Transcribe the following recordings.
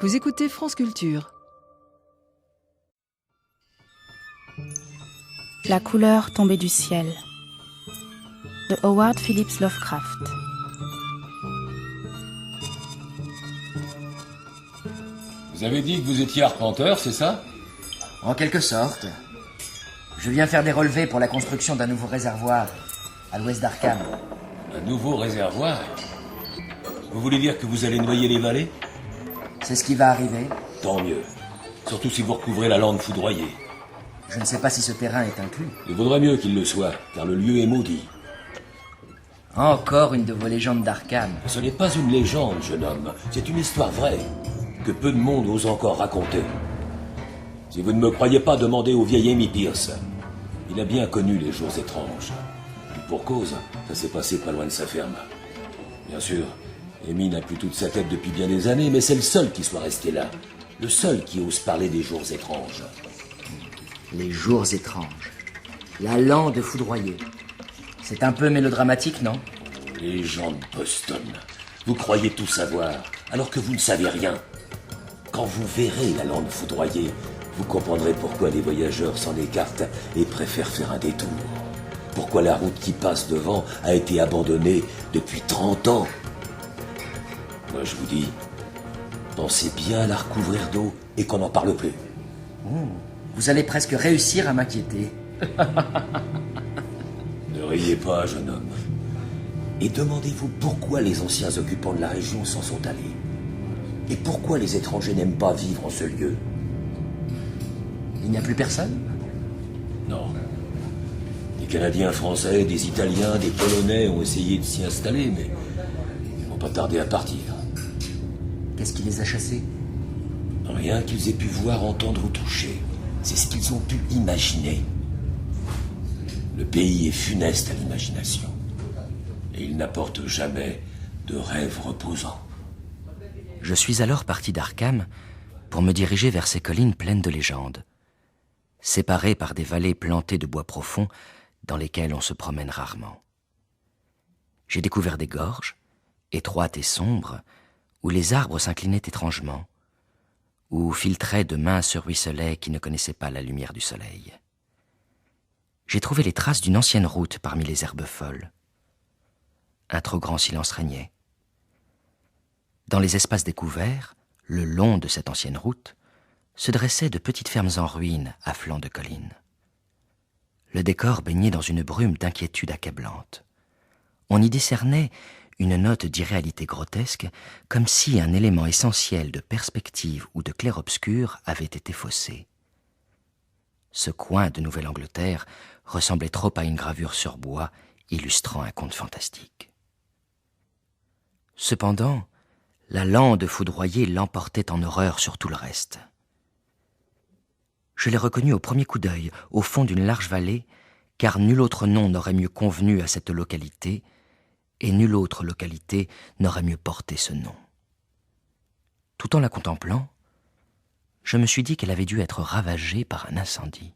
Vous écoutez France Culture. La couleur tombée du ciel de Howard Phillips Lovecraft. Vous avez dit que vous étiez arpenteur, c'est ça? En quelque sorte. Je viens faire des relevés pour la construction d'un nouveau réservoir à l'ouest d'Arkham. Un nouveau réservoir? Vous voulez dire que vous allez noyer les vallées? C'est ce qui va arriver. Tant mieux. Surtout si vous recouvrez la lande foudroyée. Je ne sais pas si ce terrain est inclus. Il vaudrait mieux qu'il le soit, car le lieu est maudit. Encore une de vos légendes d'Arkham. Ce n'est pas une légende, jeune homme. C'est une histoire vraie, que peu de monde ose encore raconter. Si vous ne me croyez pas, demandez au vieil Amy Pierce. Il a bien connu les jours étranges. Et pour cause, ça s'est passé pas loin de sa ferme. Bien sûr, Amy n'a plus toute sa tête depuis bien des années, mais c'est le seul qui soit resté là. Le seul qui ose parler des jours étranges. Les jours étranges. La lande foudroyée. C'est un peu mélodramatique, non? Les gens de Boston, vous croyez tout savoir, alors que vous ne savez rien. Quand vous verrez la lande foudroyée, vous comprendrez pourquoi les voyageurs s'en écartent et préfèrent faire un détour. Pourquoi la route qui passe devant a été abandonnée depuis 30 ans. Moi, je vous dis, pensez bien à la recouvrir d'eau et qu'on n'en parle plus. Vous allez presque réussir à m'inquiéter. Ne riez pas, jeune homme. Et demandez-vous pourquoi les anciens occupants de la région s'en sont allés. Et pourquoi les étrangers n'aiment pas vivre en ce lieu. Il n'y a plus personne? Non. Des Canadiens français, des Italiens, des Polonais ont essayé de s'y installer, mais ils vont pas tarder à partir. Qu'est-ce qui les a chassés? Rien qu'ils aient pu voir, entendre ou toucher. C'est ce qu'ils ont pu imaginer. Le pays est funeste à l'imagination. Et il n'apporte jamais de rêves reposants. Je suis alors parti d'Arkham pour me diriger vers ces collines pleines de légendes, séparées par des vallées plantées de bois profonds dans lesquelles on se promène rarement. J'ai découvert des gorges, étroites et sombres, où les arbres s'inclinaient étrangement, où filtraient de minces ruisselets qui ne connaissaient pas la lumière du soleil. J'ai trouvé les traces d'une ancienne route parmi les herbes folles. Un trop grand silence régnait. Dans les espaces découverts, le long de cette ancienne route, se dressaient de petites fermes en ruine à flanc de collines. Le décor baignait dans une brume d'inquiétude accablante. On y discernait une note d'irréalité grotesque, comme si un élément essentiel de perspective ou de clair-obscur avait été faussé. Ce coin de Nouvelle-Angleterre ressemblait trop à une gravure sur bois illustrant un conte fantastique. Cependant, la lande foudroyée l'emportait en horreur sur tout le reste. Je l'ai reconnue au premier coup d'œil, au fond d'une large vallée, car nul autre nom n'aurait mieux convenu à cette localité, et nulle autre localité n'aurait mieux porté ce nom. Tout en la contemplant, je me suis dit qu'elle avait dû être ravagée par un incendie.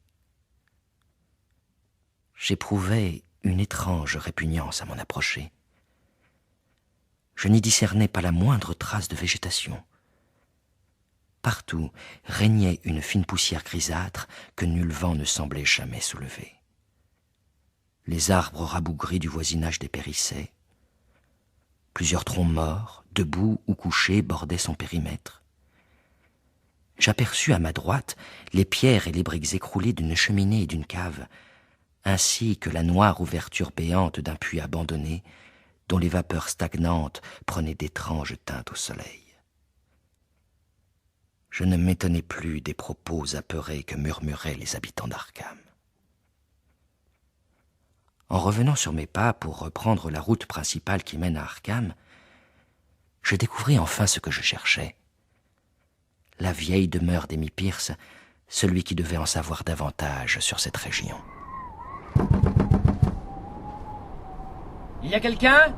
J'éprouvais une étrange répugnance à m'en approcher. Je n'y discernais pas la moindre trace de végétation. Partout régnait une fine poussière grisâtre que nul vent ne semblait jamais soulever. Les arbres rabougris du voisinage dépérissaient. Plusieurs troncs morts, debout ou couchés, bordaient son périmètre. J'aperçus à ma droite les pierres et les briques écroulées d'une cheminée et d'une cave, ainsi que la noire ouverture béante d'un puits abandonné, dont les vapeurs stagnantes prenaient d'étranges teintes au soleil. Je ne m'étonnais plus des propos apeurés que murmuraient les habitants d'Arkham. En revenant sur mes pas pour reprendre la route principale qui mène à Arkham, je découvris enfin ce que je cherchais. La vieille demeure d'Amy Pierce, celui qui devait en savoir davantage sur cette région. Il y a quelqu'un?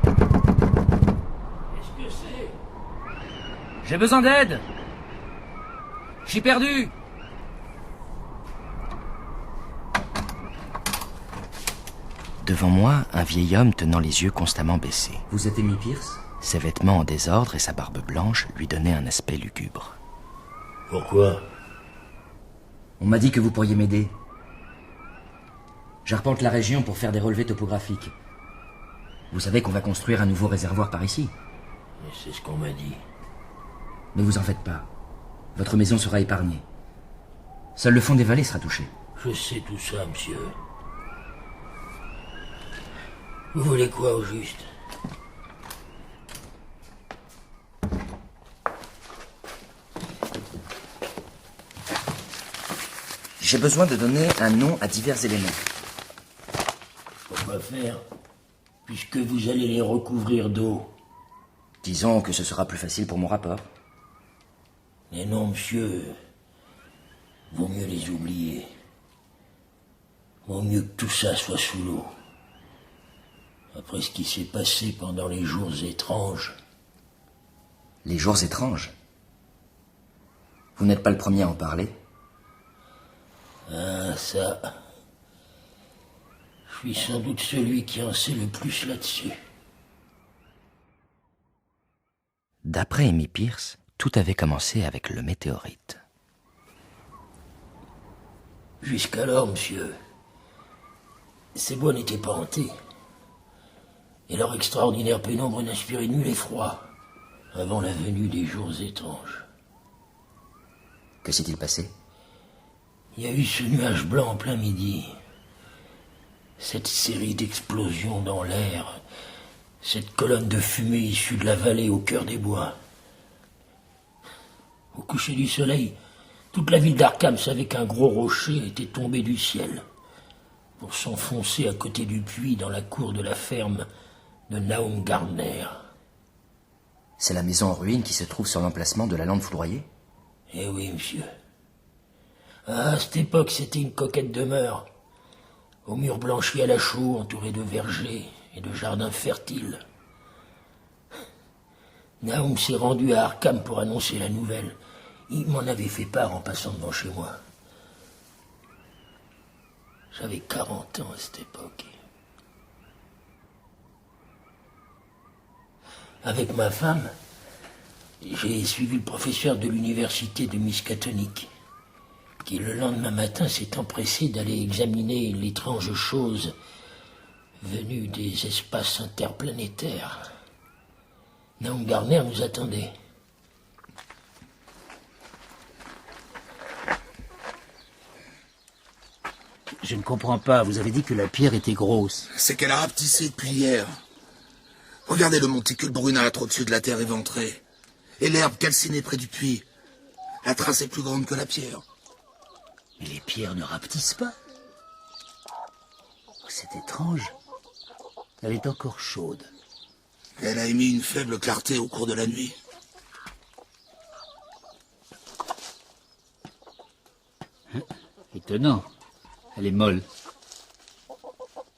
Qu'est-ce que c'est? J'ai besoin d'aide. Je suis perdu. Devant moi, un vieil homme tenant les yeux constamment baissés. Vous êtes Amy Pierce? Ses vêtements en désordre et sa barbe blanche lui donnaient un aspect lugubre. Pourquoi? On m'a dit que vous pourriez m'aider. J'arpente la région pour faire des relevés topographiques. Vous savez qu'on va construire un nouveau réservoir par ici. C'est ce qu'on m'a dit. Ne vous en faites pas. Votre maison sera épargnée. Seul le fond des vallées sera touché. Je sais tout ça, monsieur. Vous voulez quoi, au juste? J'ai besoin de donner un nom à divers éléments. Pourquoi faire? Puisque vous allez les recouvrir d'eau. Disons que ce sera plus facile pour mon rapport. Les noms, monsieur, vaut mieux les oublier. Vaut mieux que tout ça soit sous l'eau. Après ce qui s'est passé pendant les jours étranges. Les jours étranges? Vous n'êtes pas le premier à en parler. Ah, ça... Je suis sans doute celui qui en sait le plus là-dessus. D'après Amy Pierce, tout avait commencé avec le météorite. Jusqu'alors, monsieur, ces bois n'étaient pas hantés. Et leur extraordinaire pénombre n'inspirait nul effroi avant la venue des jours étranges. Que s'est-il passé? Il y a eu ce nuage blanc en plein midi. Cette série d'explosions dans l'air. Cette colonne de fumée issue de la vallée au cœur des bois. Au coucher du soleil, toute la ville d'Arkham savait qu'un gros rocher était tombé du ciel pour s'enfoncer à côté du puits dans la cour de la ferme de Nahum Gardner. C'est la maison en ruine qui se trouve sur l'emplacement de la lande foudroyée? Eh oui, monsieur. Ah, à cette époque, c'était une coquette demeure, aux murs blanchis à la chaux, entourés de vergers et de jardins fertiles. Nahum s'est rendu à Arkham pour annoncer la nouvelle. Il m'en avait fait part en passant devant chez moi. J'avais 40 ans à cette époque. Avec ma femme, j'ai suivi le professeur de l'université de Miskatonic, qui le lendemain matin s'est empressé d'aller examiner l'étrange chose venue des espaces interplanétaires. Nahum Gardner nous attendait. Je ne comprends pas, vous avez dit que la pierre était grosse. C'est qu'elle a rapetissé depuis hier. Regardez le monticule brunâtre au-dessus de la terre éventrée. Et l'herbe calcinée près du puits. La trace est plus grande que la pierre. Mais les pierres ne rapetissent pas. C'est étrange. Elle est encore chaude. Elle a émis une faible clarté au cours de la nuit. Étonnant. Elle est molle.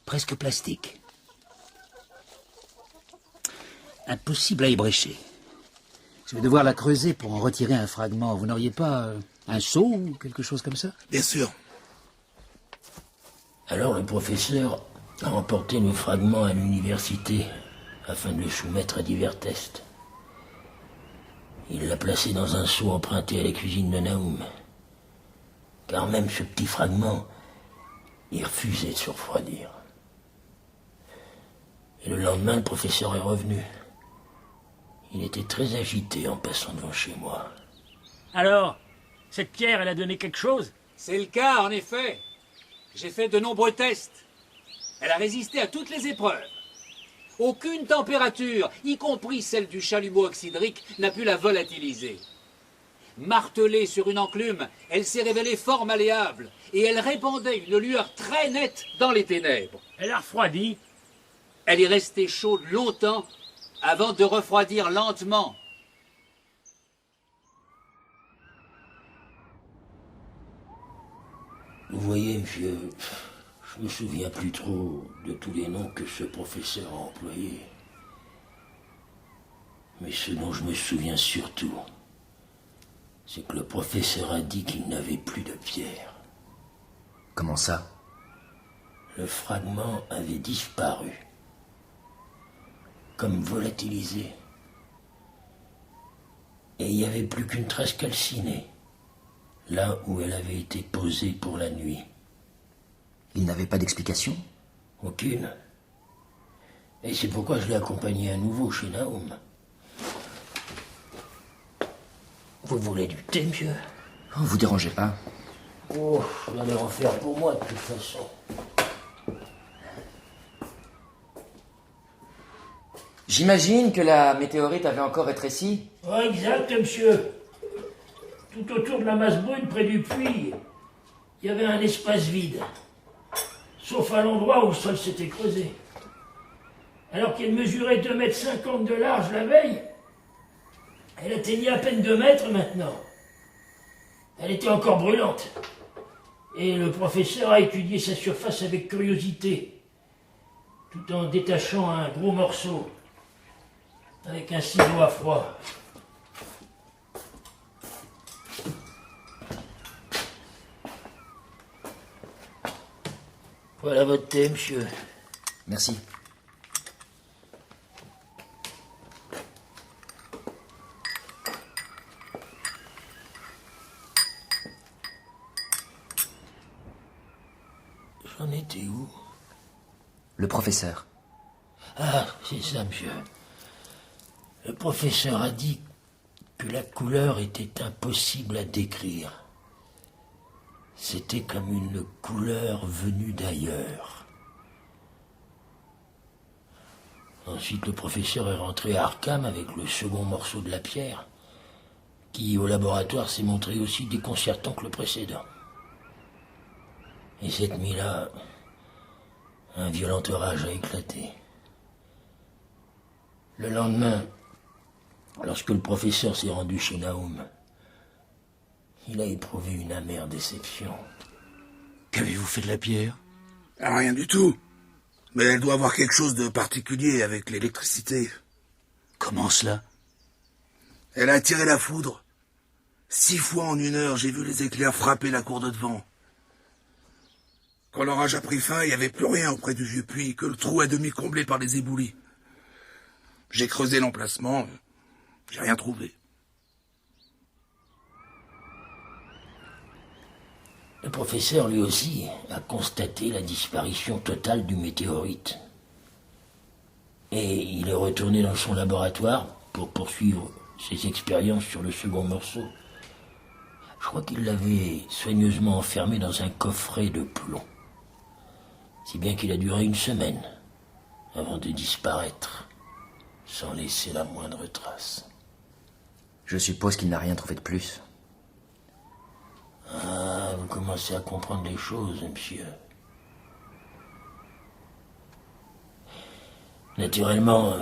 Presque plastique. Impossible à ébrécher. Je vais devoir la creuser pour en retirer un fragment. Vous n'auriez pas un seau ou quelque chose comme ça? Bien sûr. Alors le professeur a emporté le fragment à l'université afin de le soumettre à divers tests. Il l'a placé dans un seau emprunté à la cuisine de Nahum. Car même ce petit fragment, il refusait de se refroidir. Et le lendemain, le professeur est revenu. Il était très agité en passant devant chez moi. Alors, cette pierre, elle a donné quelque chose? C'est le cas, en effet. J'ai fait de nombreux tests. Elle a résisté à toutes les épreuves. Aucune température, y compris celle du chalumeau oxydrique, n'a pu la volatiliser. Martelée sur une enclume, elle s'est révélée fort malléable et elle répandait une lueur très nette dans les ténèbres. Elle a refroidi. Elle est restée chaude longtemps avant de refroidir lentement. Vous voyez, monsieur, je me souviens plus trop de tous les noms que ce professeur a employés. Mais ce dont je me souviens surtout, c'est que le professeur a dit qu'il n'avait plus de pierre. Comment ça? Le fragment avait disparu, comme volatilisé. Et il n'y avait plus qu'une trace calcinée, là où elle avait été posée pour la nuit. Il n'avait pas d'explication? Aucune. Et c'est pourquoi je l'ai accompagné à nouveau chez Naoum. Vous voulez du thé, monsieur? Oh, vous dérangez pas. Oh, j'en ai en faire pour moi, de toute façon. J'imagine que la météorite avait encore rétréci? Ouais, exact, monsieur. Tout autour de la masse brune, près du puits, il y avait un espace vide. Sauf à l'endroit où le sol s'était creusé. Alors qu'elle mesurait 2,50 m de large la veille, elle atteignait à peine 2 mètres maintenant. Elle était encore brûlante. Et le professeur a étudié sa surface avec curiosité, tout en détachant un gros morceau, avec un ciseau à froid. Voilà votre thé, monsieur. Merci. J'en étais où? Le professeur. Ah, c'est ça, monsieur. Le professeur a dit que la couleur était impossible à décrire. C'était comme une couleur venue d'ailleurs. Ensuite, le professeur est rentré à Arkham avec le second morceau de la pierre, qui, au laboratoire, s'est montré aussi déconcertant que le précédent. Et cette nuit-là, un violent orage a éclaté. Le lendemain, lorsque le professeur s'est rendu chez Naoum, il a éprouvé une amère déception. Qu'avez-vous fait de la pierre? Ah, rien du tout. Mais elle doit avoir quelque chose de particulier avec l'électricité. Comment cela? Elle a attiré la foudre. 6 fois en 1 heure, j'ai vu les éclairs frapper la cour de devant. Quand l'orage a pris fin, il n'y avait plus rien auprès du vieux puits, que le trou à demi comblé par les éboulis. J'ai creusé l'emplacement, j'ai rien trouvé. Le professeur, lui aussi, a constaté la disparition totale du météorite. Et il est retourné dans son laboratoire pour poursuivre ses expériences sur le second morceau. Je crois qu'il l'avait soigneusement enfermé dans un coffret de plomb. Si bien qu'il a duré 1 semaine avant de disparaître, sans laisser la moindre trace. Je suppose qu'il n'a rien trouvé de plus. Ah, vous commencez à comprendre les choses, monsieur. Naturellement,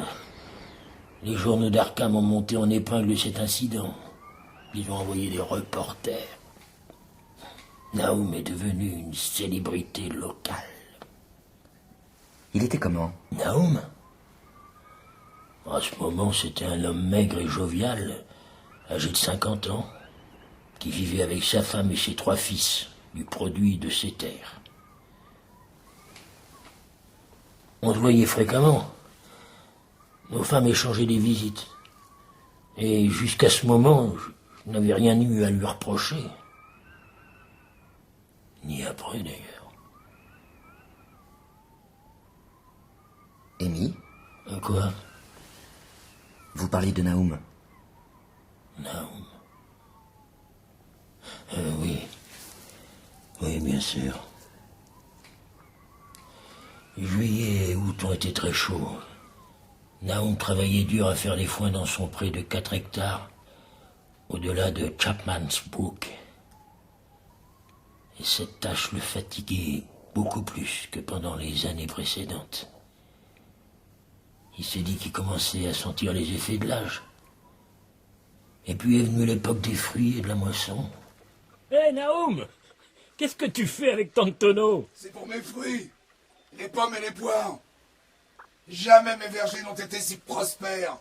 les journaux d'Arkham ont monté en épingle cet incident. Ils ont envoyé des reporters. Naoum est devenu une célébrité locale. Il était comment? Naoum? À ce moment, c'était un homme maigre et jovial, âgé de 50 ans, qui vivait avec sa femme et ses 3 fils, du produit de ses terres. On se voyait fréquemment. Nos femmes échangeaient des visites. Et jusqu'à ce moment, je n'avais rien eu à lui reprocher. Ni après, d'ailleurs. Amy? Quoi? Vous parliez de Naoum. Naoum. Oui. Oui, bien sûr. Juillet et août ont été très chauds. Naoum travaillait dur à faire les foins dans son pré de 4 hectares, au-delà de Chapman's Brook. Et cette tâche le fatiguait beaucoup plus que pendant les années précédentes. Il s'est dit qu'il commençait à sentir les effets de l'âge. Et puis est venue l'époque des fruits et de la moisson. Hé, Naoum! Qu'est-ce que tu fais avec tant de tonneaux? C'est pour mes fruits, les pommes et les poires. Jamais mes vergers n'ont été si prospères.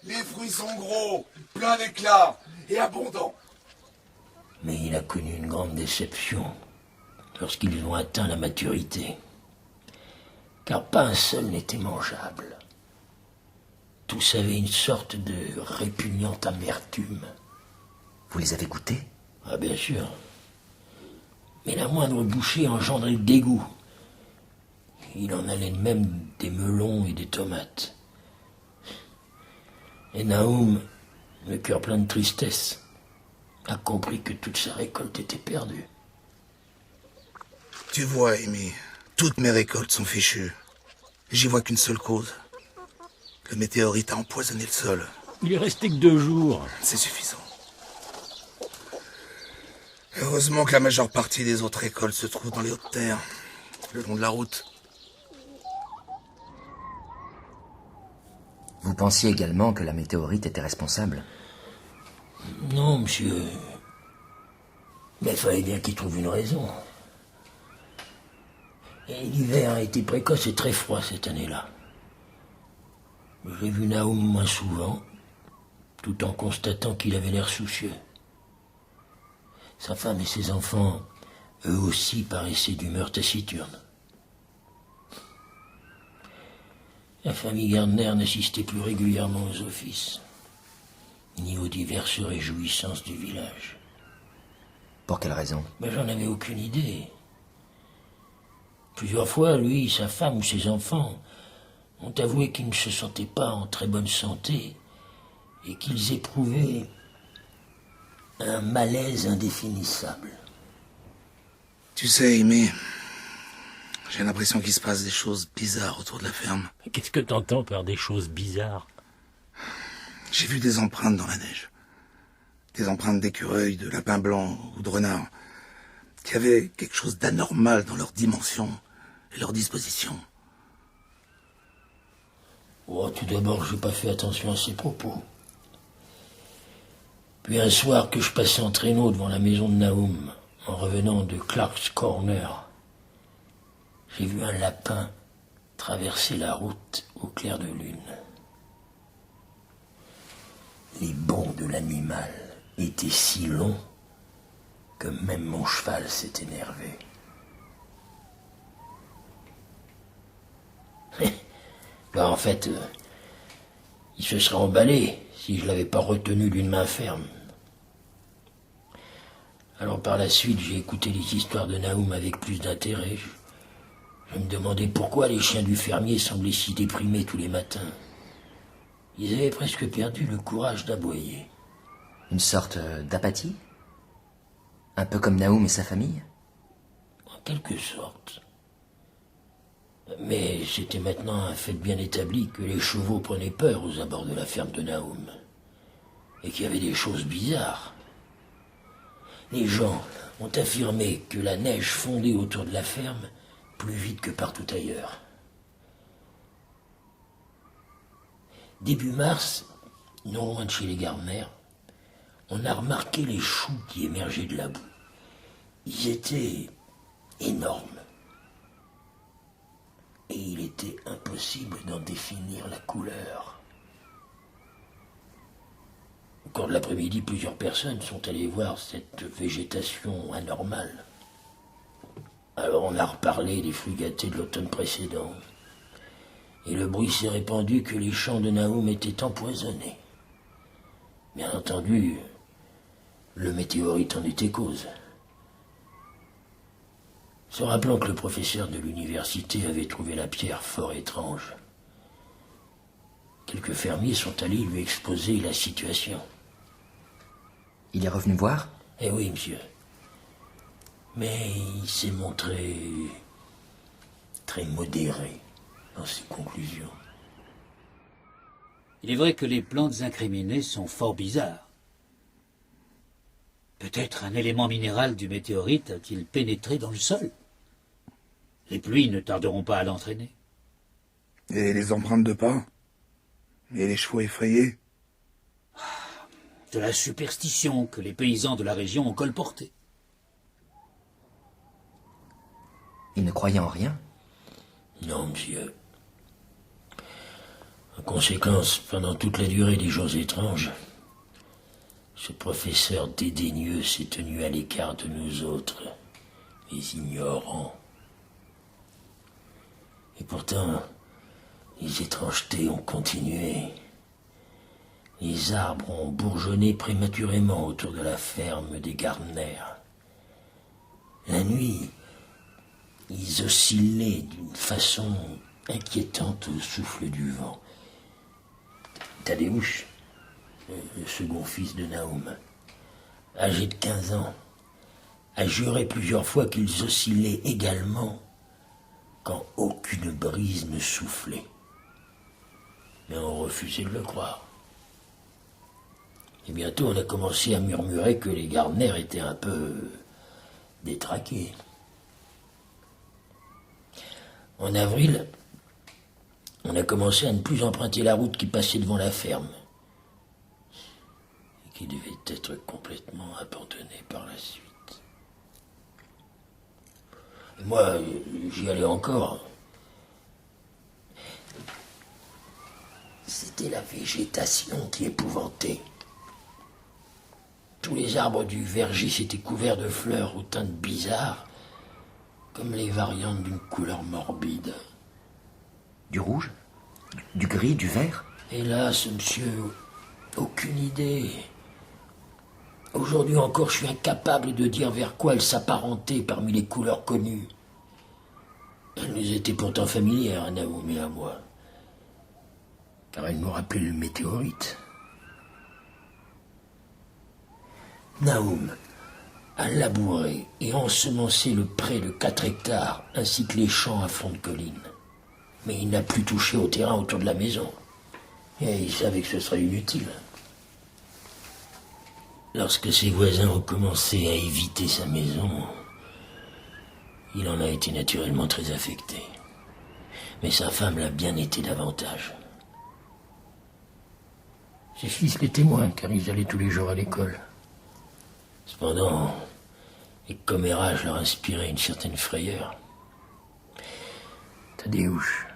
Les fruits sont gros, pleins d'éclat et abondants. Mais il a connu une grande déception lorsqu'ils ont atteint la maturité. Car pas un seul n'était mangeable. Tous avaient une sorte de répugnante amertume. Vous les avez goûtés? Ah, bien sûr. Mais la moindre bouchée engendrait le dégoût. Il en allait de même des melons et des tomates. Et Nahum, le cœur plein de tristesse, a compris que toute sa récolte était perdue. Tu vois, Amy, toutes mes récoltes sont fichues. J'y vois qu'une seule cause. Le météorite a empoisonné le sol. Il est resté que 2 jours. C'est suffisant. Heureusement que la majeure partie des autres récoltes se trouve dans les hautes terres, le long de la route. Vous pensiez également que la météorite était responsable? Non, monsieur. Mais il fallait bien qu'il trouve une raison. Et l'hiver a été précoce et très froid cette année-là. J'ai vu Nahum moins souvent, tout en constatant qu'il avait l'air soucieux. Sa femme et ses enfants, eux aussi, paraissaient d'humeur taciturne. La famille Gardner n'assistait plus régulièrement aux offices, ni aux diverses réjouissances du village. Pour quelle raison? Mais j'en avais aucune idée. Plusieurs fois, lui, sa femme ou ses enfants ont avoué qu'ils ne se sentaient pas en très bonne santé et qu'ils éprouvaient un malaise indéfinissable. Tu sais, Amy, j'ai l'impression qu'il se passe des choses bizarres autour de la ferme. Qu'est-ce que t'entends par des choses bizarres? J'ai vu des empreintes dans la neige. Des empreintes d'écureuils, de lapins blancs ou de renards, qui avaient quelque chose d'anormal dans leur dimension et leur disposition. Oh, tout d'abord, j'ai pas fait attention à ses propos. Puis un soir que je passais en traîneau devant la maison de Nahum, en revenant de Clark's Corner, j'ai vu un lapin traverser la route au clair de lune. Les bonds de l'animal étaient si longs que même mon cheval s'est énervé. Bah, en fait, il se serait emballé si je l'avais pas retenu d'une main ferme. Alors par la suite, j'ai écouté les histoires de Nahum avec plus d'intérêt. Je me demandais pourquoi les chiens du fermier semblaient si déprimés tous les matins. Ils avaient presque perdu le courage d'aboyer. Une sorte d'apathie? Un peu comme Nahum et sa famille? En quelque sorte. Mais c'était maintenant un fait bien établi que les chevaux prenaient peur aux abords de la ferme de Nahum. Et qu'il y avait des choses bizarres. Les gens ont affirmé que la neige fondait autour de la ferme plus vite que partout ailleurs. Début mars, non loin de chez les Gardner, on a remarqué les choux qui émergeaient de la boue. Ils étaient énormes. Et il était impossible d'en définir la couleur. Au cours de l'après-midi, plusieurs personnes sont allées voir cette végétation anormale. Alors on a reparlé des fruits gâtés de l'automne précédent. Et le bruit s'est répandu que les champs de Nahum étaient empoisonnés. Bien entendu, le météorite en était cause. Se rappelant que le professeur de l'université avait trouvé la pierre fort étrange, quelques fermiers sont allés lui exposer la situation. Il est revenu voir? Eh oui, monsieur. Mais il s'est montré très modéré dans ses conclusions. Il est vrai que les plantes incriminées sont fort bizarres. Peut-être un élément minéral du météorite a-t-il pénétré dans le sol. Les pluies ne tarderont pas à l'entraîner. Et les empreintes de pas? Et les chevaux effrayés? De la superstition que les paysans de la région ont colportée. Il ne croyait en rien? Non, monsieur. En conséquence, pendant toute la durée des jours étranges, ce professeur dédaigneux s'est tenu à l'écart de nous autres, les ignorants. Et pourtant, les étrangetés ont continué. Les arbres ont bourgeonné prématurément autour de la ferme des Gardner. La nuit, ils oscillaient d'une façon inquiétante au souffle du vent. Tadeusz, le second fils de Nahum, âgé de 15 ans, a juré plusieurs fois qu'ils oscillaient également quand aucune brise ne soufflait. Mais on refusait de le croire. Et bientôt on a commencé à murmurer que les Gardner étaient un peu détraqués. En avril, on a commencé à ne plus emprunter la route qui passait devant la ferme, et qui devait être complètement abandonnée par la suite. Et moi, j'y allais encore. C'était la végétation qui épouvantait. Tous les arbres du verger s'étaient couverts de fleurs aux teintes bizarres, comme les variantes d'une couleur morbide. Du rouge? Du gris? Du vert? Hélas, monsieur, aucune idée. Aujourd'hui encore, je suis incapable de dire vers quoi elles s'apparentaient parmi les couleurs connues. Elles nous étaient pourtant familières à Nahum et à moi, car elles nous rappelaient le météorite. Nahum a labouré et ensemencé le pré de 4 hectares, ainsi que les champs à flanc de colline. Mais il n'a plus touché au terrain autour de la maison. Et il savait que ce serait inutile. Lorsque ses voisins ont commencé à éviter sa maison, il en a été naturellement très affecté. Mais sa femme l'a bien été davantage. Ses fils les témoins, car ils allaient tous les jours à l'école. Cependant, les commérages leur inspiraient une certaine frayeur. Tadeusz,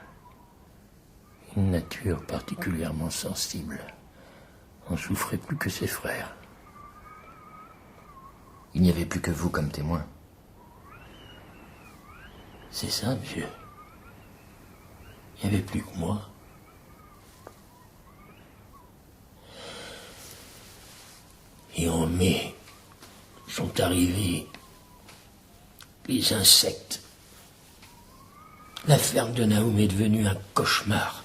une nature particulièrement sensible, en souffrait plus que ses frères. Il n'y avait plus que vous comme témoin. C'est ça, monsieur. Il n'y avait plus que moi. Et en mai, sont arrivés les insectes. La ferme de Nahum est devenue un cauchemar,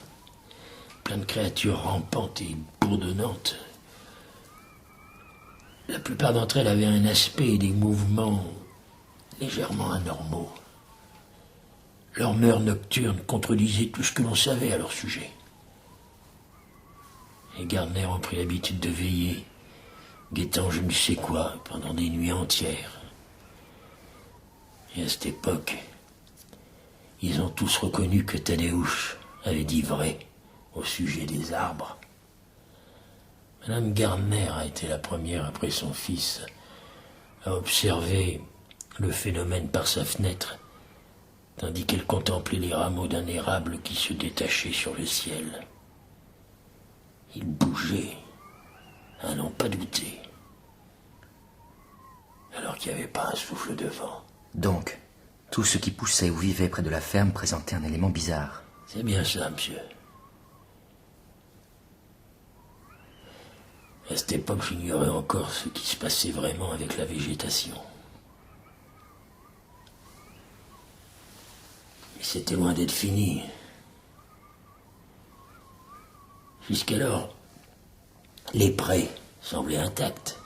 plein de créatures rampantes et bourdonnantes. La plupart d'entre elles avaient un aspect et des mouvements légèrement anormaux. Leurs mœurs nocturnes contredisaient tout ce que l'on savait à leur sujet. Les Gardner ont pris l'habitude de veiller, guettant je ne sais quoi pendant des nuits entières. Et à cette époque, ils ont tous reconnu que Tadeusz avait dit vrai au sujet des arbres. Madame Gardner a été la première, après son fils, à observer le phénomène par sa fenêtre, tandis qu'elle contemplait les rameaux d'un érable qui se détachait sur le ciel. Il bougeait, à n'en pas douter, alors qu'il n'y avait pas un souffle de vent. Donc, tout ce qui poussait ou vivait près de la ferme présentait un élément bizarre. C'est bien ça, monsieur. À cette époque, j'ignorais encore ce qui se passait vraiment avec la végétation. Mais c'était loin d'être fini. Jusqu'alors, les prés semblaient intacts.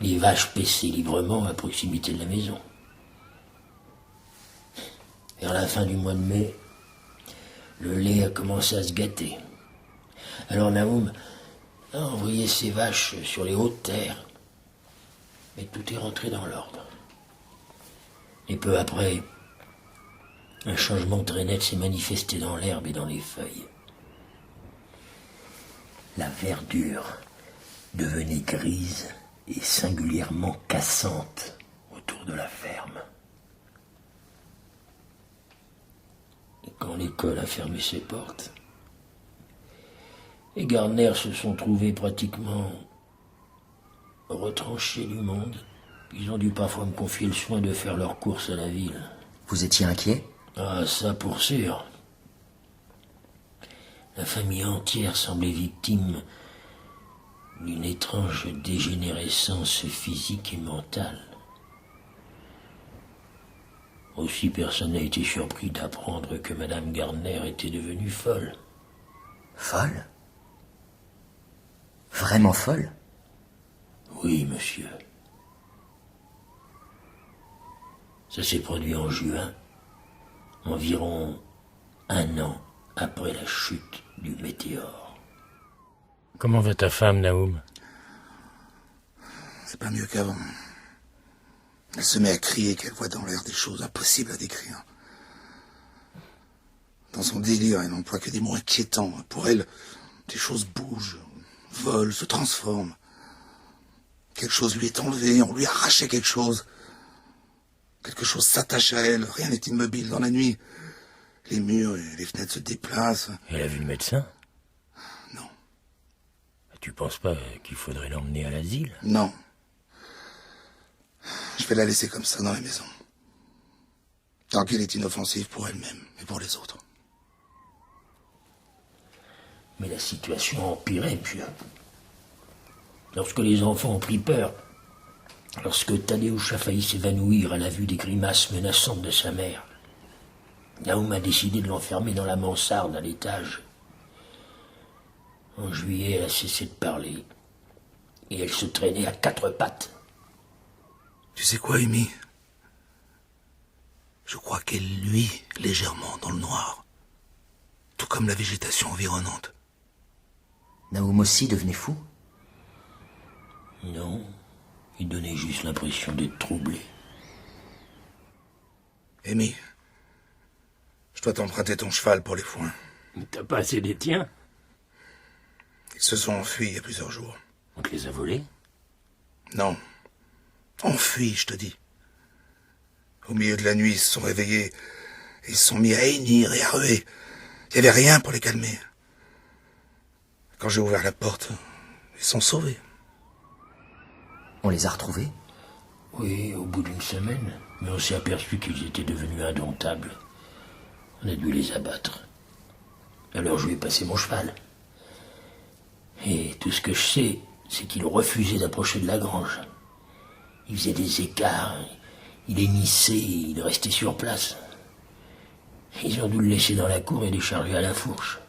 Les vaches paissaient librement à proximité de la maison. Vers la fin du mois de mai, le lait a commencé à se gâter. Alors Nahum a envoyé ses vaches sur les hautes terres. Mais tout est rentré dans l'ordre. Et peu après, un changement très net s'est manifesté dans l'herbe et dans les feuilles. La verdure devenait grise et singulièrement cassante autour de la ferme. Et quand l'école a fermé ses portes, les Gardner se sont trouvés pratiquement retranchés du monde. Ils ont dû parfois me confier le soin de faire leurs courses à la ville. Vous étiez inquiet? Ah, ça pour sûr. La famille entière semblait victime d'une étrange dégénérescence physique et mentale. Aussi personne n'a été surpris d'apprendre que Madame Gardner était devenue folle. Folle? Vraiment folle? Oui, monsieur. Ça s'est produit en juin, environ 1 an après la chute du météore. Comment va ta femme, Naoum? C'est pas mieux qu'avant. Elle se met à crier qu'elle voit dans l'air des choses impossibles à décrire. Dans son délire, elle n'emploie que des mots inquiétants. Pour elle, des choses bougent, volent, se transforment. Quelque chose lui est enlevé, on lui a arraché quelque chose. Quelque chose s'attache à elle, rien n'est immobile dans la nuit. Les murs et les fenêtres se déplacent. Elle a vu le médecin? Non. Tu penses pas qu'il faudrait l'emmener à l'asile? Non. Je vais la laisser comme ça dans la maison. Tant qu'elle est inoffensive pour elle-même et pour les autres. Mais la situation a empiré, monsieur. Lorsque les enfants ont pris peur, lorsque Tadeusz a failli s'évanouir à la vue des grimaces menaçantes de sa mère, Naoum a décidé de l'enfermer dans la mansarde à l'étage. En juillet, elle a cessé de parler. Et elle se traînait à 4 pattes. Tu sais quoi, Amy? Je crois qu'elle luit légèrement dans le noir. Tout comme la végétation environnante. Naoum aussi devenait fou? Non, il donnait juste l'impression d'être troublé. Amy, je dois t'emprunter ton cheval pour les foins. T'as pas assez des tiens? Ils se sont enfuis il y a plusieurs jours. On te les a volés? Non. Enfuis, je te dis. Au milieu de la nuit, ils se sont réveillés et ils se sont mis à hennir et à ruer. Il n'y avait rien pour les calmer. Quand j'ai ouvert la porte, ils sont sauvés. On les a retrouvés? Oui, au bout d'1 semaine. Mais on s'est aperçu qu'ils étaient devenus indomptables. On a dû les abattre. Alors je lui ai passé mon cheval. Et tout ce que je sais, c'est qu'il refusait d'approcher de la grange. Il faisait des écarts, il hennissait, il restait sur place. Ils ont dû le laisser dans la cour et les charger à la fourche.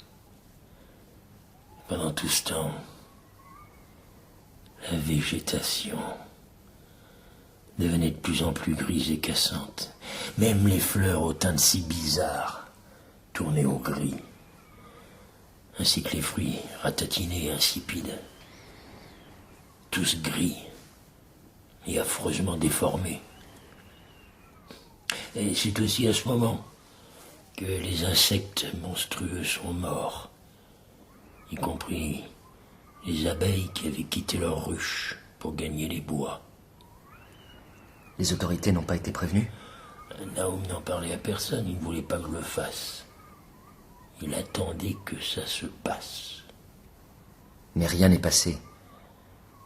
Pendant tout ce temps, la végétation devenait de plus en plus grise et cassante. Même les fleurs aux teintes si bizarres tournaient au gris, ainsi que les fruits ratatinés et insipides. Tous gris et affreusement déformés. Et c'est aussi à ce moment que les insectes monstrueux sont morts, y compris les abeilles qui avaient quitté leur ruche pour gagner les bois. Les autorités n'ont pas été prévenues? Naoum n'en parlait à personne, il ne voulait pas que je le fasse. Il attendait que ça se passe. Mais rien n'est passé.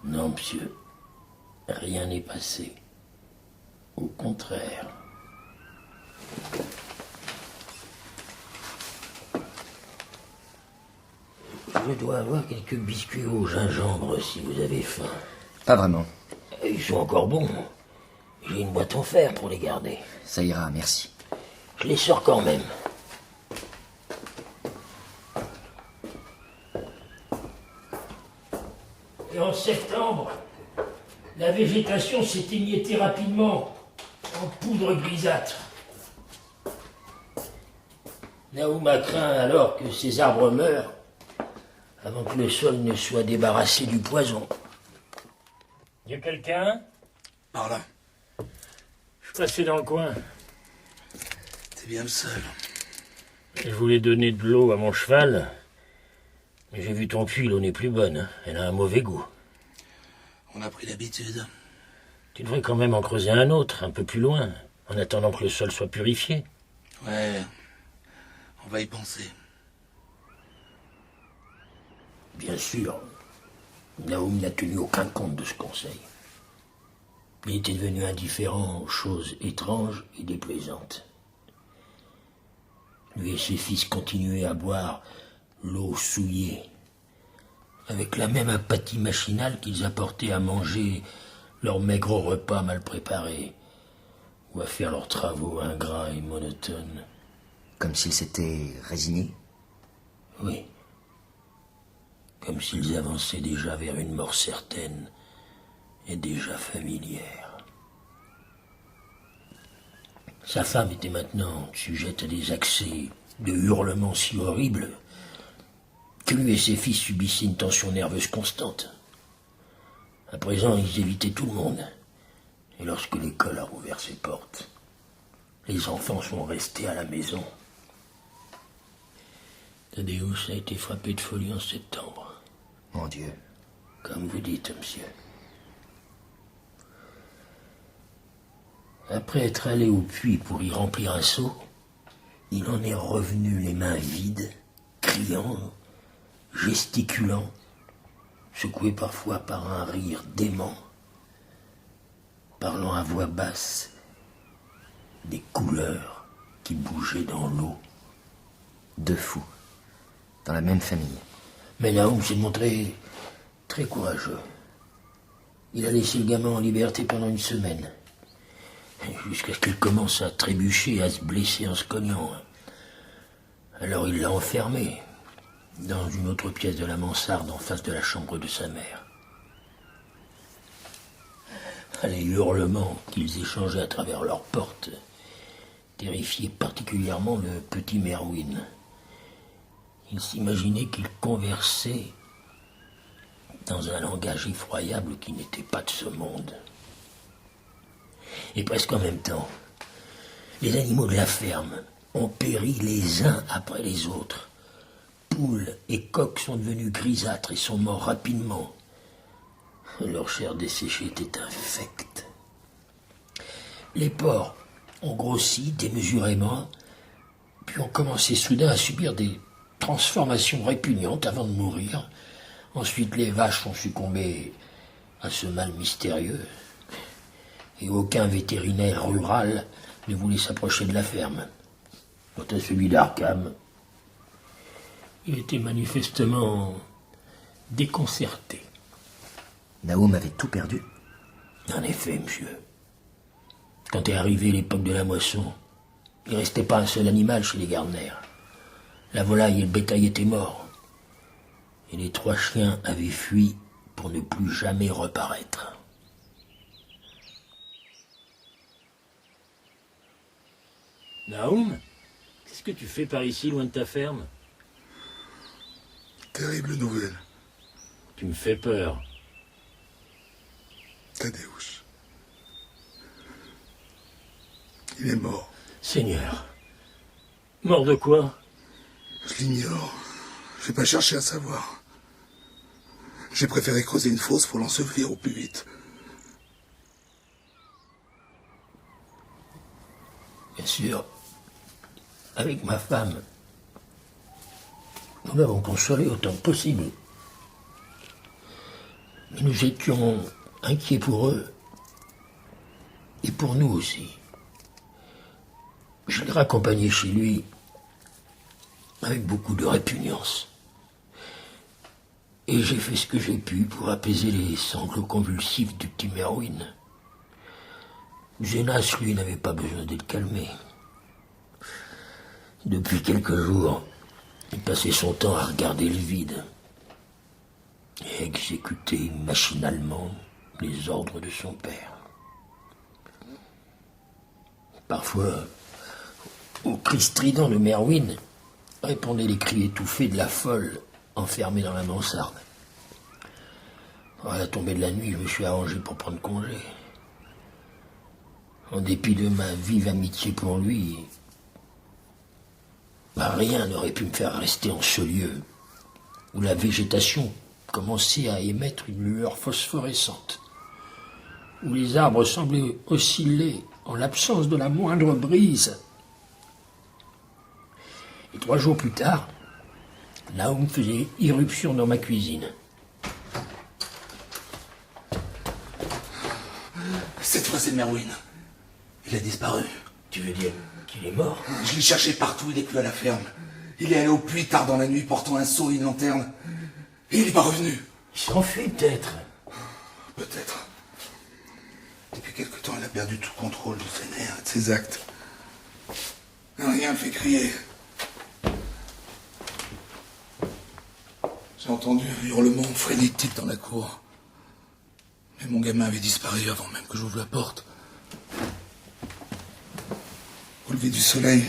Non, monsieur, rien n'est passé. Au contraire. Je dois avoir quelques biscuits au gingembre si vous avez faim. Pas vraiment. Ils sont encore bons. J'ai une boîte en fer pour les garder. Ça ira, merci. Je les sors quand même. Et en septembre, la végétation s'est émiettée rapidement en poudre grisâtre. Naoum a craint alors que ces arbres meurent avant que le sol ne soit débarrassé du poison. Y a quelqu'un? Par là. Je suis passé dans le coin. T'es bien le seul. Je voulais donner de l'eau à mon cheval, mais j'ai vu ton puits, l'eau n'est plus bonne. Hein. Elle a un mauvais goût. On a pris l'habitude. Tu devrais quand même en creuser un autre, un peu plus loin, en attendant que le sol soit purifié. Ouais, on va y penser. Bien sûr, Naoum n'a tenu aucun compte de ce conseil. Il était devenu indifférent aux choses étranges et déplaisantes. Lui et ses fils continuaient à boire l'eau souillée, avec la même apathie machinale qu'ils apportaient à manger leurs maigres repas mal préparés, ou à faire leurs travaux ingrats et monotones. Comme s'ils s'étaient résignés? Oui. Comme s'ils avançaient déjà vers une mort certaine et déjà familière. Sa femme était maintenant sujette à des accès de hurlements si horribles que lui et ses fils subissaient une tension nerveuse constante. À présent, ils évitaient tout le monde. Et lorsque l'école a rouvert ses portes, les enfants sont restés à la maison. Thaddeus a été frappé de folie en septembre. Mon Dieu. Comme vous dites, monsieur. Après être allé au puits pour y remplir un seau, il en est revenu les mains vides, criant, gesticulant, secoué parfois par un rire dément, parlant à voix basse des couleurs qui bougeaient dans l'eau. Deux fous, dans la même famille. Mais Naoum s'est montré très courageux. Il a laissé le gamin en liberté pendant une semaine, jusqu'à ce qu'il commence à trébucher et à se blesser en se cognant. Alors il l'a enfermé dans une autre pièce de la mansarde en face de la chambre de sa mère. Les hurlements qu'ils échangeaient à travers leurs portes terrifiaient particulièrement le petit Merwin. Il s'imaginait qu'ils conversaient dans un langage effroyable qui n'était pas de ce monde. Et presque en même temps, les animaux de la ferme ont péri les uns après les autres. Poules et coqs sont devenus grisâtres et sont morts rapidement. Leur chair desséchée était infecte. Les porcs ont grossi démesurément, puis ont commencé soudain à subir des transformations répugnantes avant de mourir. Ensuite, les vaches ont succombé à ce mal mystérieux, et aucun vétérinaire rural ne voulait s'approcher de la ferme. Quant à celui d'Arkham, il était manifestement déconcerté. Naoum avait tout perdu. En effet, monsieur. Quand est arrivée l'époque de la moisson, il ne restait pas un seul animal chez les Gardner. La volaille et le bétail étaient morts. Et les 3 chiens avaient fui pour ne plus jamais reparaître. Naoum, qu'est-ce que tu fais par ici, loin de ta ferme? Terrible nouvelle. Tu me fais peur. Thaddeus. Il est mort. Seigneur, Mort de quoi? Je l'ignore. J'ai pas cherché à savoir. J'ai préféré creuser une fosse pour l'ensevelir au plus vite. bien sûr, avec ma femme, nous l'avons consolé autant que possible. Mais nous étions inquiets pour eux et pour nous aussi. Je l'ai raccompagné chez lui avec beaucoup de répugnance. Et j'ai fait ce que j'ai pu pour apaiser les sanglots convulsifs du petit Merwin. Zenas, lui, n'avait pas besoin d'être calmé. Depuis quelques jours, il passait son temps à regarder le vide et à exécuter machinalement les ordres de son père. Parfois, au cri strident de Merwin, répondaient les cris étouffés de la folle enfermée dans la mansarde. À la tombée de la nuit, je me suis arrangé pour prendre congé. En dépit de ma vive amitié pour lui, rien n'aurait pu me faire rester en ce lieu où la végétation commençait à émettre une lueur phosphorescente, où les arbres semblaient osciller en l'absence de la moindre brise. Et 3 jours plus tard, Naoum faisait irruption dans ma cuisine. Cette fois, c'est Merwin. Il a disparu. Tu veux dire qu'il est mort? Je l'ai cherché partout, il n'est plus à la ferme. Il est allé au puits tard dans la nuit, portant un seau et une lanterne. Et il n'est pas revenu. Il s'enfuit peut-être. Peut-être. Depuis quelque temps, elle a perdu tout contrôle de ses nerfs et de ses actes. Rien ne fait crier. J'ai entendu un hurlement frénétique dans la cour. Mais mon gamin avait disparu avant même que j'ouvre la porte. Au lever du soleil,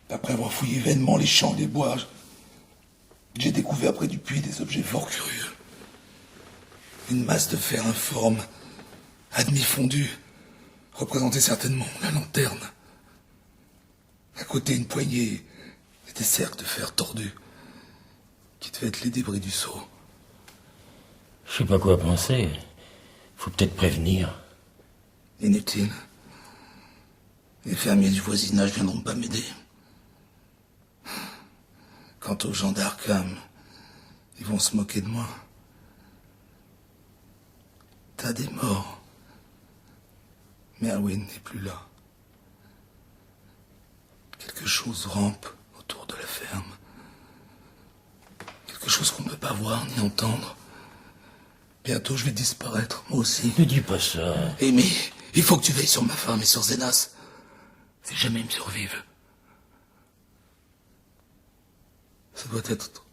après avoir fouillé vainement les champs et les bois, j'ai découvert près du puits des objets fort curieux. Une masse de fer informe, à demi fondue, représentait certainement la lanterne. À côté, une poignée et des cercles de fer tordus, qui devaient être les débris du seau. Je sais pas quoi penser. Faut peut-être prévenir. Inutile. Les fermiers du voisinage viendront pas m'aider. Quant aux gens d'Arkham, ils vont se moquer de moi. T'as des morts. Mais Merwin n'est plus là. Quelque chose rampe autour de la ferme. Quelque chose qu'on ne peut pas voir ni entendre. Bientôt je vais disparaître, moi aussi. Ne dis pas ça. Amy, il faut que tu veilles sur ma femme et sur Zenas. Si jamais ils me survivent. Ça doit être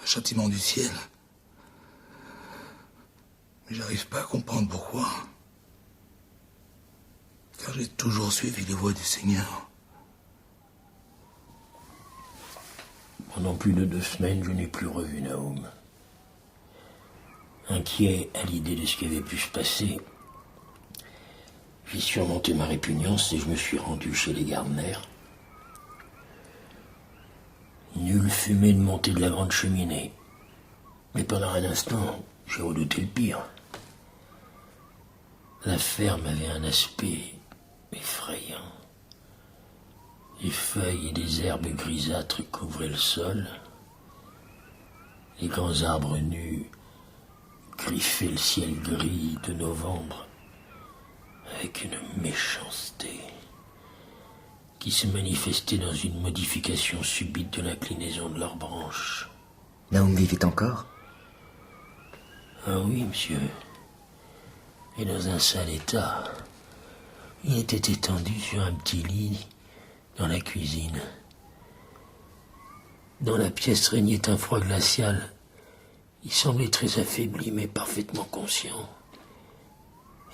un châtiment du ciel. Mais j'arrive pas à comprendre pourquoi. Car j'ai toujours suivi les voies du Seigneur. Pendant plus de 2 semaines, je n'ai plus revu Nahum. Inquiet à l'idée de ce qui avait pu se passer, j'ai surmonté ma répugnance et je me suis rendu chez les Gardner. Nulle fumée ne montait de la grande cheminée. Mais pendant un instant, j'ai redouté le pire. La ferme avait un aspect effrayant. Des feuilles et des herbes grisâtres couvraient le sol. Les grands arbres nus griffaient le ciel gris de novembre avec une méchanceté qui se manifestait dans une modification subite de l'inclinaison de leurs branches. Nahum vivait encore? Ah oui, monsieur. Et dans un sale état. Il était étendu sur un petit lit dans la cuisine. Dans la pièce régnait un froid glacial. Il semblait très affaibli, mais parfaitement conscient.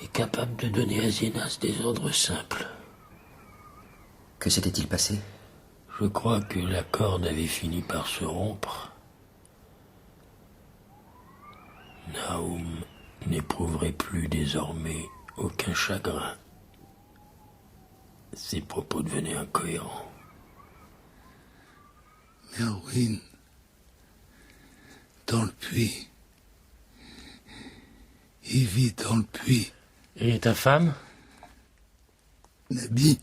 Et capable de donner à Zenas des ordres simples. Que s'était-il passé? Je crois que la corde avait fini par se rompre. Nahum n'éprouverait plus désormais aucun chagrin. Ses propos devenaient incohérents. Merwin, dans le puits. Il vit dans le puits. Et ta femme? Nabi.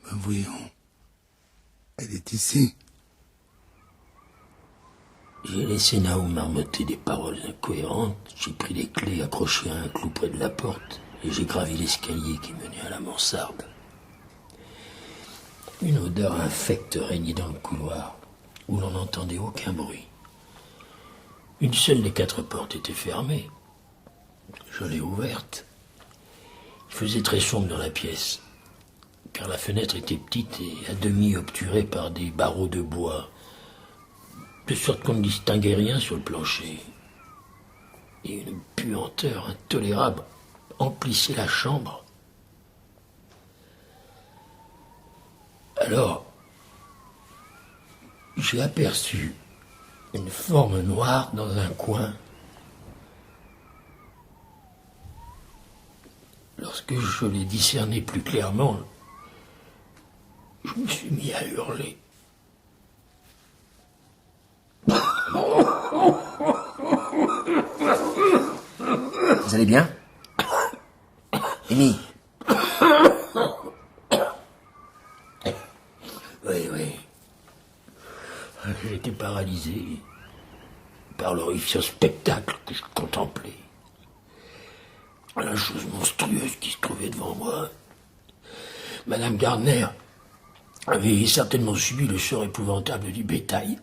Ben voyons. Elle est ici. J'ai laissé Nahum marmotter des paroles incohérentes. J'ai pris les clés accrochées à un clou près de la porte et j'ai gravi l'escalier qui menait à la mansarde. Une odeur infecte régnait dans le couloir où l'on n'entendait aucun bruit. Une seule des 4 portes était fermée. Je l'ai ouverte. Il faisait très sombre dans la pièce, car la fenêtre était petite et à demi obturée par des barreaux de bois, de sorte qu'on ne distinguait rien sur le plancher. Et une puanteur intolérable emplissait la chambre. Alors, j'ai aperçu une forme noire dans un coin. Lorsque je l'ai discerné plus clairement, je me suis mis à hurler. Vous allez bien? Amy? Oui. J'étais paralysé par l'horrifiant spectacle que je contemplais. La chose monstrueuse qui se trouvait devant moi. Madame Gardner avait certainement subi le sort épouvantable du bétail.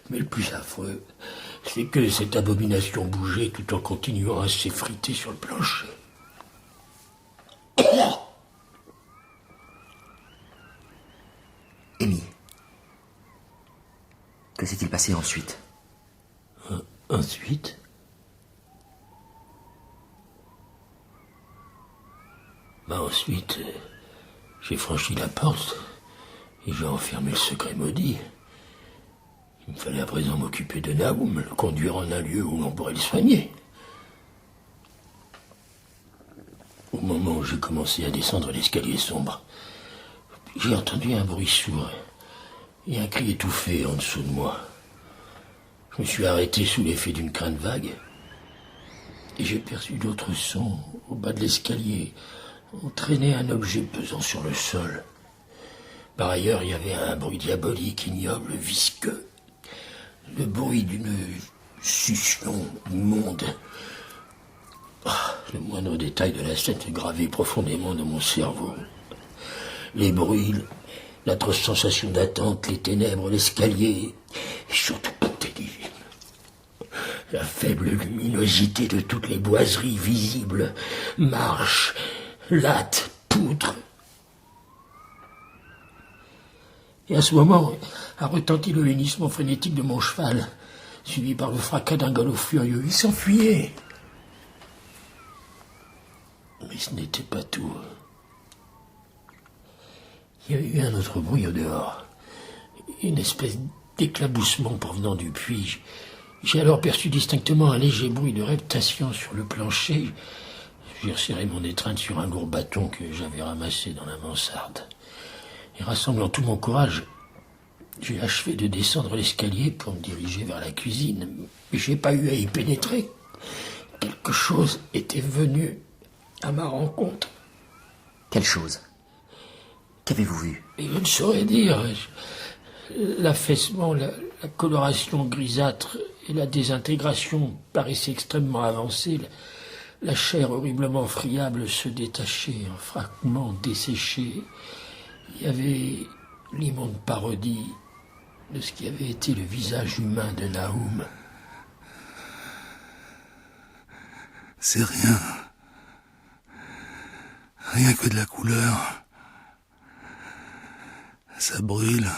Mais le plus affreux, c'est que cette abomination bougeait tout en continuant à s'effriter sur le plancher. Amy, que s'est-il passé ensuite? Ensuite, ensuite, j'ai franchi la porte et j'ai enfermé le secret maudit. Il me fallait à présent m'occuper de Nahum, le conduire en un lieu où l'on pourrait le soigner. Au moment où j'ai commencé à descendre l'escalier sombre, j'ai entendu un bruit sourd et un cri étouffé en dessous de moi. Je me suis arrêté sous l'effet d'une crainte vague et j'ai perçu d'autres sons au bas de l'escalier. On traînait un objet pesant sur le sol. Par ailleurs, il y avait un bruit diabolique, ignoble, visqueux. Le bruit d'une succion immonde. Le moindre détail de la scène est gravé profondément dans mon cerveau. Les bruits, l'atroce sensation d'attente, les ténèbres, l'escalier, et surtout, bonté divine, la faible luminosité de toutes les boiseries visibles, marches, lattes, poutres. Et à ce moment a retenti le hennissement frénétique de mon cheval, suivi par le fracas d'un galop furieux. Il s'enfuyait. Mais ce n'était pas tout. Il y a eu un autre bruit au dehors, une espèce d'éclaboussement provenant du puits. J'ai alors perçu distinctement un léger bruit de reptation sur le plancher. J'ai resserré mon étreinte sur un lourd bâton que j'avais ramassé dans la mansarde. Et rassemblant tout mon courage, j'ai achevé de descendre l'escalier pour me diriger vers la cuisine. Mais j'ai pas eu à y pénétrer. Quelque chose était venu à ma rencontre. Quelle chose? Qu'avez-vous vu? Et je ne saurais dire. L'affaissement, la coloration grisâtre et la désintégration paraissaient extrêmement avancées. La chair horriblement friable se détachait en fragments desséchés. Il y avait l'immonde parodie de ce qui avait été le visage humain de Nahum. C'est rien. Rien que de la couleur. Ça brûle.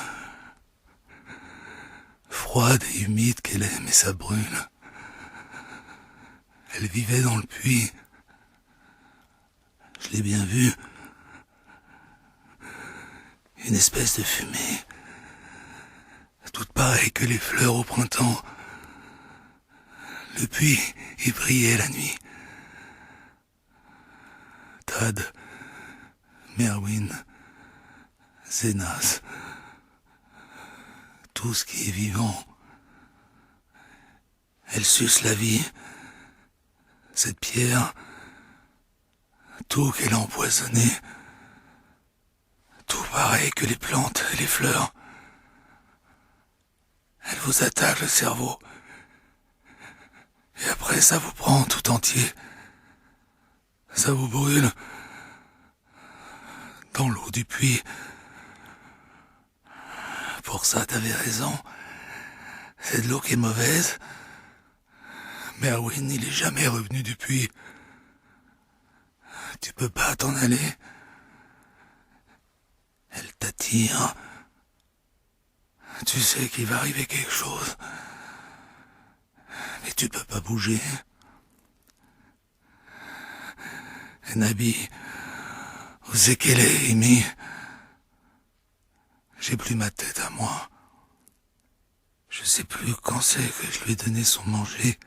Froide et humide qu'elle est, mais ça brûle. Elle vivait dans le puits. Je l'ai bien vue. Une espèce de fumée. Toute pareille que les fleurs au printemps. Le puits, il brillait la nuit. Tad, Merwin, Zénas, tout ce qui est vivant. Elle suce la vie, cette pierre, tout qu'elle a empoisonné, tout pareil que les plantes et les fleurs. Elle vous attaque le cerveau, et après ça vous prend tout entier. Ça vous brûle dans l'eau du puits. Pour ça, t'avais raison. C'est de l'eau qui est mauvaise. Merwin, il est jamais revenu du puits. Tu peux pas t'en aller. Elle t'attire. Tu sais qu'il va arriver quelque chose. Mais tu peux pas bouger. Et Nabi, où c'est qu'elle est, Amy? J'ai plus ma tête à moi. Je sais plus quand c'est que je lui ai donné son manger.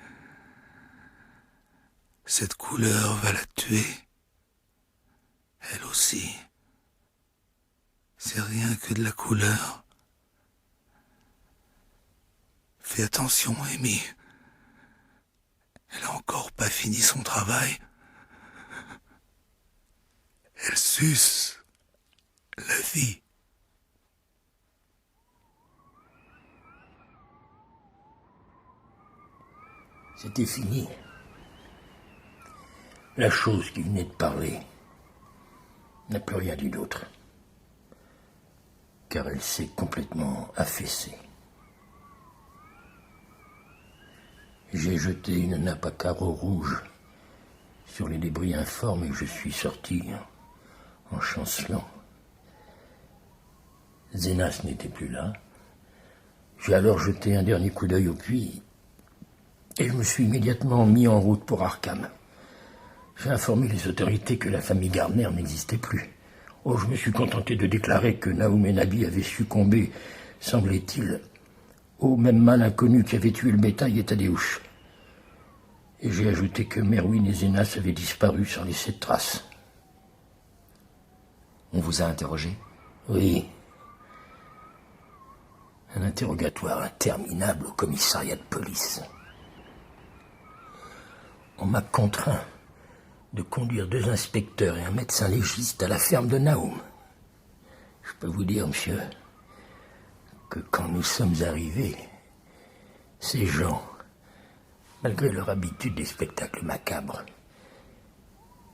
Cette couleur va la tuer. Elle aussi. C'est rien que de la couleur. Fais attention, Amy. Elle a encore pas fini son travail. Elle suce la vie. C'était fini. La chose qui venait de parler n'a plus rien dit d'autre, car elle s'est complètement affaissée. J'ai jeté une nappe à carreaux rouges sur les débris informes et je suis sorti en chancelant. Zénas n'était plus là. J'ai alors jeté un dernier coup d'œil au puits et je me suis immédiatement mis en route pour Arkham. J'ai informé les autorités que la famille Gardner n'existait plus. Oh, je me suis contenté de déclarer que Naoum et Nabi avaient succombé, semblait-il, au même mal inconnu qui avait tué le bétail et Tadeusz. Et j'ai ajouté que Merwin et Zénas avaient disparu sans laisser de traces. On vous a interrogé? Oui. Un interrogatoire interminable au commissariat de police. On m'a contraint de conduire 2 inspecteurs et un médecin légiste à la ferme de Naoum. Je peux vous dire, monsieur, que quand nous sommes arrivés, ces gens, malgré leur habitude des spectacles macabres,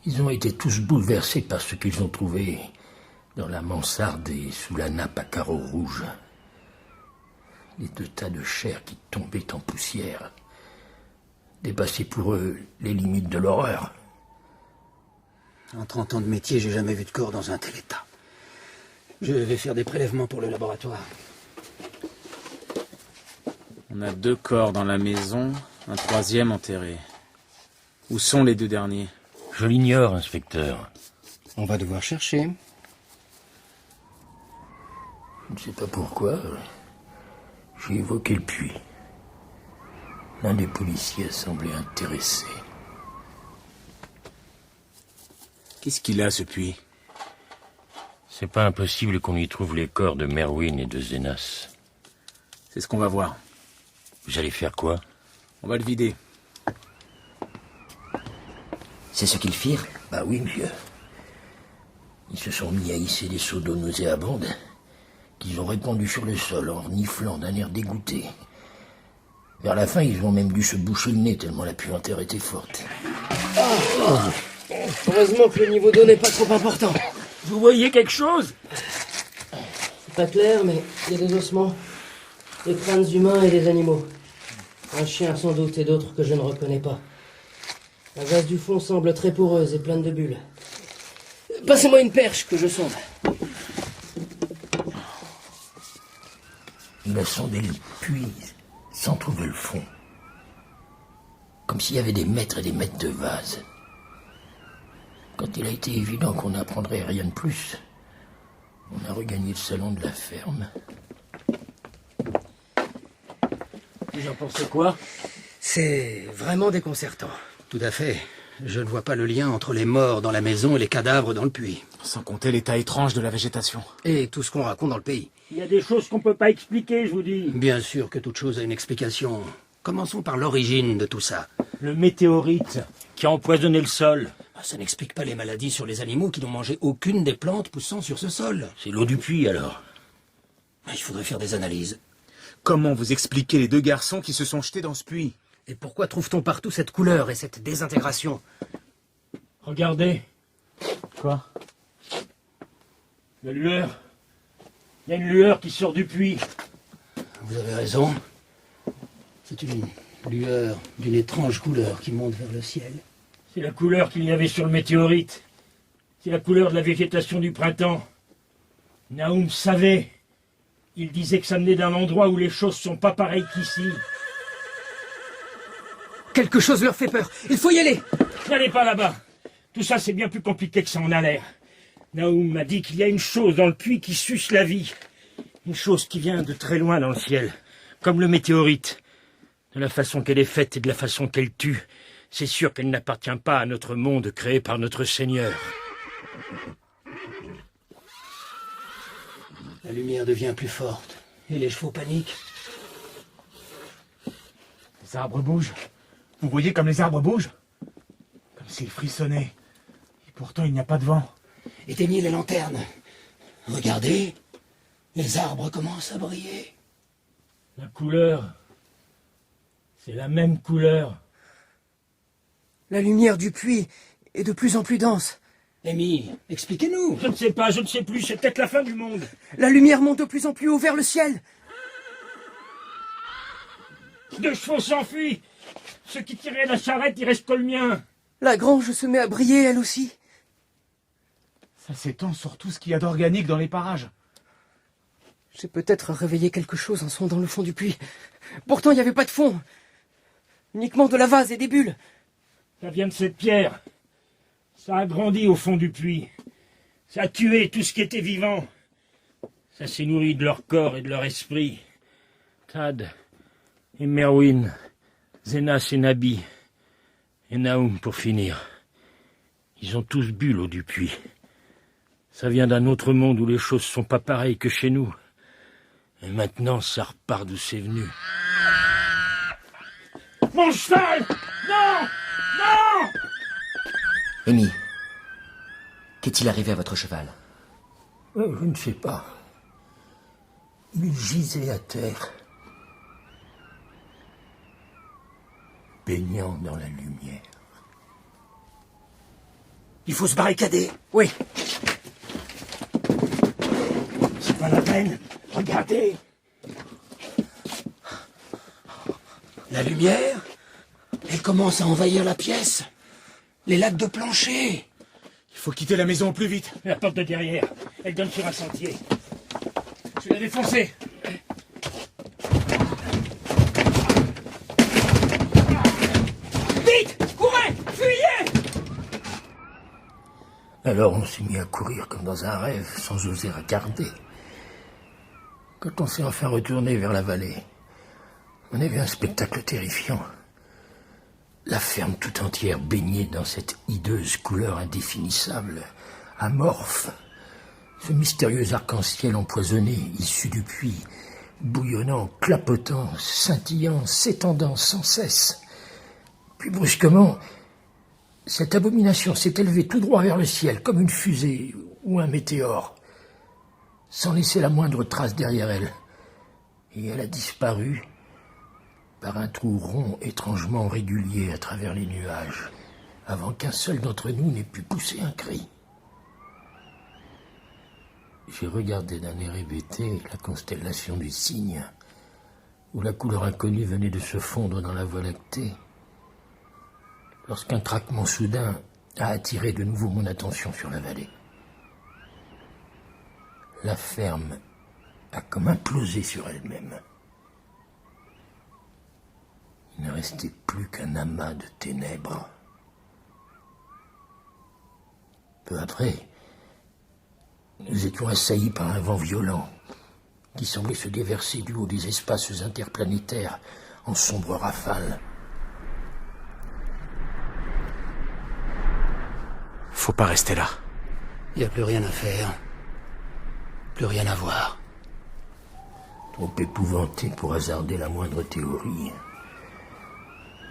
ils ont été tous bouleversés par ce qu'ils ont trouvé dans la mansarde et sous la nappe à carreaux rouges. Les 2 tas de chair qui tombaient en poussière dépassaient pour eux les limites de l'horreur. En 30 ans de métier, j'ai jamais vu de corps dans un tel état. Je vais faire des prélèvements pour le laboratoire. On a 2 corps dans la maison, un 3e enterré. Où sont les 2 derniers? Je l'ignore, inspecteur. On va devoir chercher. Je ne sais pas pourquoi. J'ai évoqué le puits. L'un des policiers a semblé intéressé. Qu'est-ce qu'il a, ce puits? C'est pas impossible qu'on y trouve les corps de Merwin et de Zénas. C'est ce qu'on va voir. Vous allez faire quoi? On va le vider. C'est ce qu'ils firent? Bah oui, monsieur. Ils se sont mis à hisser des seaux d'eau nauséabondes qu'ils ont répandus sur le sol en reniflant d'un air dégoûté. Vers la fin, ils ont même dû se boucher le nez tellement la puanteur était forte. Heureusement que le niveau d'eau n'est pas trop important. Vous voyez quelque chose? C'est pas clair, mais il y a des ossements, des crânes humains et des animaux. Un chien sans doute et d'autres que je ne reconnais pas. La vase du fond semble très poreuse et pleine de bulles. Passez-moi une perche que je sonde. Il a sondé le puits sans trouver le fond. Comme s'il y avait des mètres et des mètres de vase. Quand il a été évident qu'on n'apprendrait rien de plus, on a regagné le salon de la ferme. Vous en pensez quoi? C'est vraiment déconcertant. Tout à fait. Je ne vois pas le lien entre les morts dans la maison et les cadavres dans le puits. Sans compter l'état étrange de la végétation. Et tout ce qu'on raconte dans le pays. Il y a des choses qu'on peut pas expliquer, je vous dis. Bien sûr que toute chose a une explication. Commençons par l'origine de tout ça. Le météorite qui a empoisonné le sol. Ça n'explique pas les maladies sur les animaux qui n'ont mangé aucune des plantes poussant sur ce sol. C'est l'eau du puits, alors. Il faudrait faire des analyses. Comment vous expliquez les 2 garçons qui se sont jetés dans ce puits? Et pourquoi trouve-t-on partout cette couleur et cette désintégration? Regardez. Quoi? La lueur. Il y a une lueur qui sort du puits. Vous avez raison. C'est une lueur d'une étrange couleur qui monte vers le ciel. C'est la couleur qu'il y avait sur le météorite. C'est la couleur de la végétation du printemps. Naoum savait. Il disait que ça venait d'un endroit où les choses sont pas pareilles qu'ici. Quelque chose leur fait peur. Il faut y aller. N'allez pas là-bas. Tout ça, c'est bien plus compliqué que ça en a l'air. Naoum m'a dit qu'il y a une chose dans le puits qui suce la vie. Une chose qui vient de très loin dans le ciel. Comme le météorite. De la façon qu'elle est faite et de la façon qu'elle tue. C'est sûr qu'elle n'appartient pas à notre monde créé par notre Seigneur. La lumière devient plus forte. Et les chevaux paniquent. Les arbres bougent. Vous voyez comme les arbres bougent? Comme s'ils frissonnaient. Et pourtant, il n'y a pas de vent. Éteignez les lanternes. Regardez. Les arbres commencent à briller. La couleur, c'est la même couleur. La lumière du puits est de plus en plus dense. Amy, expliquez-nous. Je ne sais pas, je ne sais plus, c'est peut-être la fin du monde. La lumière monte de plus en plus haut vers le ciel. 2 chevaux s'enfuient. Ceux qui tiraient la charrette, il reste que le mien. La grange se met à briller, elle aussi. Ça s'étend sur tout ce qu'il y a d'organique dans les parages. J'ai peut-être réveillé quelque chose en sondant le fond du puits. Pourtant, il n'y avait pas de fond. Uniquement de la vase et des bulles. Ça vient de cette pierre. Ça a grandi au fond du puits. Ça a tué tout ce qui était vivant. Ça s'est nourri de leur corps et de leur esprit. Tad et Merwin, Zenas et Nabi, et Naoum pour finir. Ils ont tous bu l'eau du puits. Ça vient d'un autre monde où les choses sont pas pareilles que chez nous. Et maintenant, ça repart d'où c'est venu. Mon cheval! Non! Non! Amy, qu'est-il arrivé à votre cheval? Je ne sais pas. Il gisait à terre, baignant dans la lumière. Il faut se barricader. Oui. C'est pas la peine. Regardez. La lumière, elle commence à envahir la pièce. Les lattes de plancher. Il faut quitter la maison au plus vite. La porte de derrière, elle donne sur un sentier. Je vais la défoncer. Vite! Courez! Fuyez! Alors on s'est mis à courir comme dans un rêve, sans oser regarder. Quand on s'est enfin retourné vers la vallée, on a vu un spectacle terrifiant. La ferme tout entière baignée dans cette hideuse couleur indéfinissable, amorphe. Ce mystérieux arc-en-ciel empoisonné, issu du puits, bouillonnant, clapotant, scintillant, s'étendant sans cesse. Puis brusquement, cette abomination s'est élevée tout droit vers le ciel, comme une fusée ou un météore, sans laisser la moindre trace derrière elle. Et elle a disparu par un trou rond étrangement régulier à travers les nuages, avant qu'un seul d'entre nous n'ait pu pousser un cri. J'ai regardé d'un air hébété la constellation du Cygne, où la couleur inconnue venait de se fondre dans la Voie lactée, lorsqu'un craquement soudain a attiré de nouveau mon attention sur la vallée. La ferme a comme implosé sur elle-même. Il ne restait plus qu'un amas de ténèbres. Peu après, nous étions assaillis par un vent violent qui semblait se déverser du haut des espaces interplanétaires en sombres rafales. Faut pas rester là. Il n'y a plus rien à faire. Plus rien à voir. Trop épouvanté pour hasarder la moindre théorie,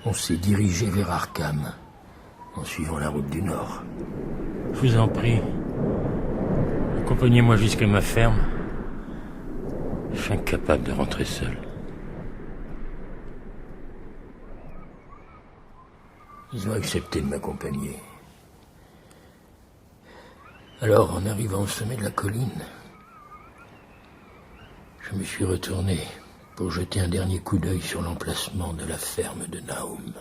on s'est dirigé vers Arkham, en suivant la route du Nord. Je vous en prie, accompagnez-moi jusqu'à ma ferme. Je suis incapable de rentrer seul. Ils ont accepté de m'accompagner. Alors, en arrivant au sommet de la colline, je me suis retourné pour jeter un dernier coup d'œil sur l'emplacement de la ferme de Naoum.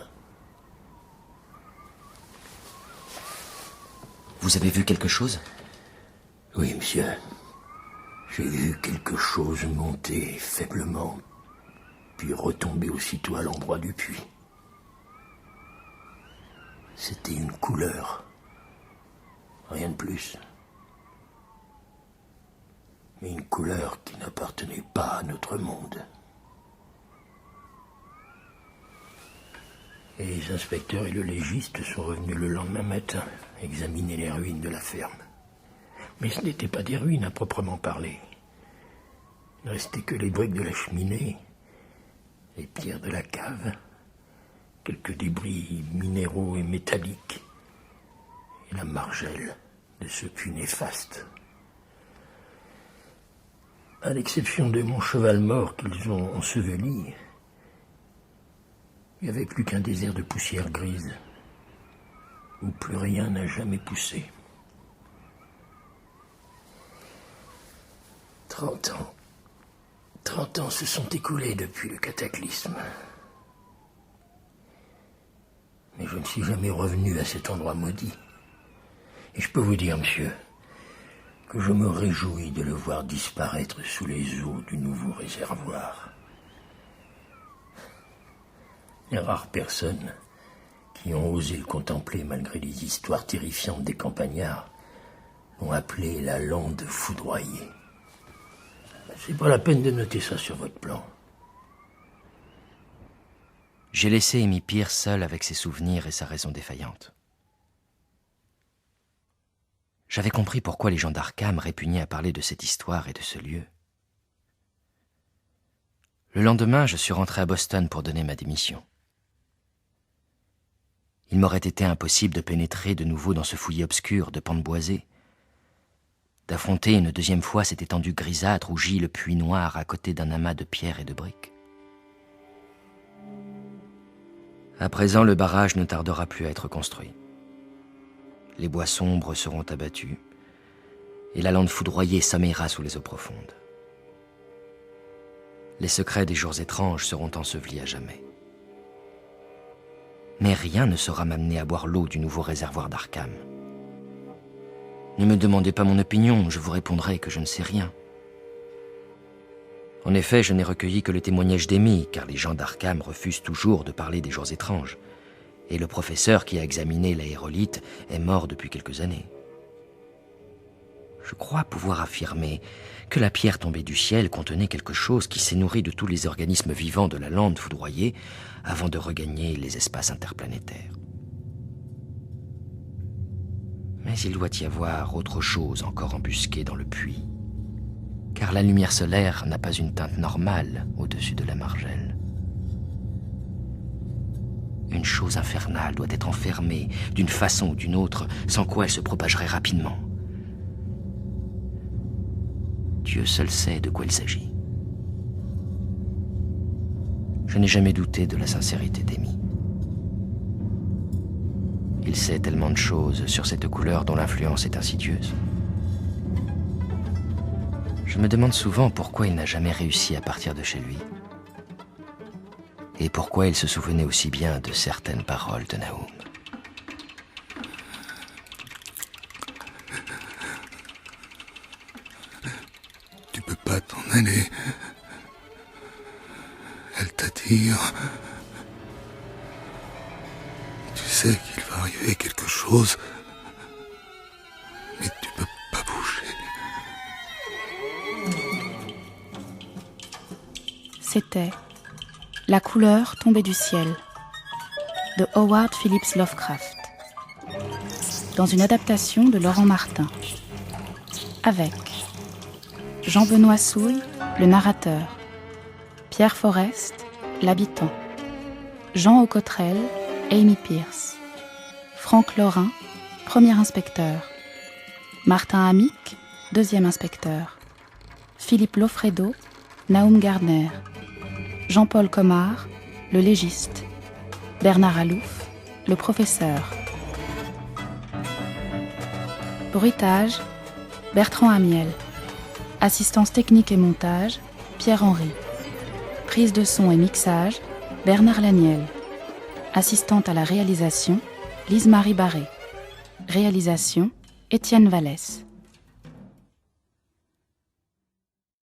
Vous avez vu quelque chose? Oui, monsieur. J'ai vu quelque chose monter faiblement, puis retomber aussitôt à l'endroit du puits. C'était une couleur. Rien de plus. Mais une couleur qui n'appartenait pas à notre monde. Et les inspecteurs et le légiste sont revenus le lendemain matin examiner les ruines de la ferme. Mais ce n'étaient pas des ruines à proprement parler. Il ne restait que les briques de la cheminée, les pierres de la cave, quelques débris minéraux et métalliques, et la margelle de ce puits néfaste. À l'exception de mon cheval mort qu'ils ont enseveli, il n'y avait plus qu'un désert de poussière grise, où plus rien n'a jamais poussé. 30 ans se sont écoulés depuis le cataclysme. comme si jamais revenu à cet endroit maudit. Et je peux vous dire, monsieur, que je me réjouis de le voir disparaître sous les eaux du nouveau réservoir. Les rares personnes qui ont osé le contempler malgré les histoires terrifiantes des campagnards l'ont appelé la lande foudroyée. C'est pas la peine de noter ça sur votre plan. J'ai laissé Amy Pierce seule avec ses souvenirs et sa raison défaillante. J'avais compris pourquoi les gens d'Arkham répugnaient à parler de cette histoire et de ce lieu. Le lendemain, je suis rentré à Boston pour donner ma démission. Il m'aurait été impossible de pénétrer de nouveau dans ce fouillis obscur de pentes boisées, d'affronter une deuxième fois cette étendue grisâtre où gît le puits noir à côté d'un amas de pierres et de briques. À présent, le barrage ne tardera plus à être construit. Les bois sombres seront abattus, et la lande foudroyée sommeillera sous les eaux profondes. Les secrets des jours étranges seront ensevelis à jamais. Mais rien ne saura m'amener à boire l'eau du nouveau réservoir d'Arkham. Ne me demandez pas mon opinion, je vous répondrai que je ne sais rien. En effet, je n'ai recueilli que le témoignage d'Amy, car les gens d'Arkham refusent toujours de parler des jours étranges, et le professeur qui a examiné l'aérolithe est mort depuis quelques années. Je crois pouvoir affirmer que la pierre tombée du ciel contenait quelque chose qui s'est nourri de tous les organismes vivants de la lande foudroyée avant de regagner les espaces interplanétaires. Mais il doit y avoir autre chose encore embusquée dans le puits, car la lumière solaire n'a pas une teinte normale au-dessus de la margelle. Une chose infernale doit être enfermée d'une façon ou d'une autre, sans quoi elle se propagerait rapidement. Dieu seul sait de quoi il s'agit. Je n'ai jamais douté de la sincérité d'Amy. Il sait tellement de choses sur cette couleur dont l'influence est insidieuse. Je me demande souvent pourquoi il n'a jamais réussi à partir de chez lui. Et pourquoi il se souvenait aussi bien de certaines paroles de Nahum. Tu peux pas t'en aller. Elle t'attire. Tu sais qu'il va arriver quelque chose, mais tu peux pas bouger. C'était La couleur tombée du ciel de Howard Phillips Lovecraft, dans une adaptation de Laurent Martin, avec Jean-Benoît Souille, le narrateur, Pierre Forest, l'habitant, Jean Aucotrel, Amy Pierce, Franck Lorrain, premier inspecteur, Martin Amick, deuxième inspecteur, Philippe Lofredo, Nahum Gardner, Jean-Paul Comard, le légiste, Bernard Alouf, le professeur. Bruitage, Bertrand Amiel. Assistance technique et montage, Pierre-Henry. Prise de son et mixage, Bernard Laniel. Assistante à la réalisation, Lise-Marie Barré. Réalisation, Étienne Vallès.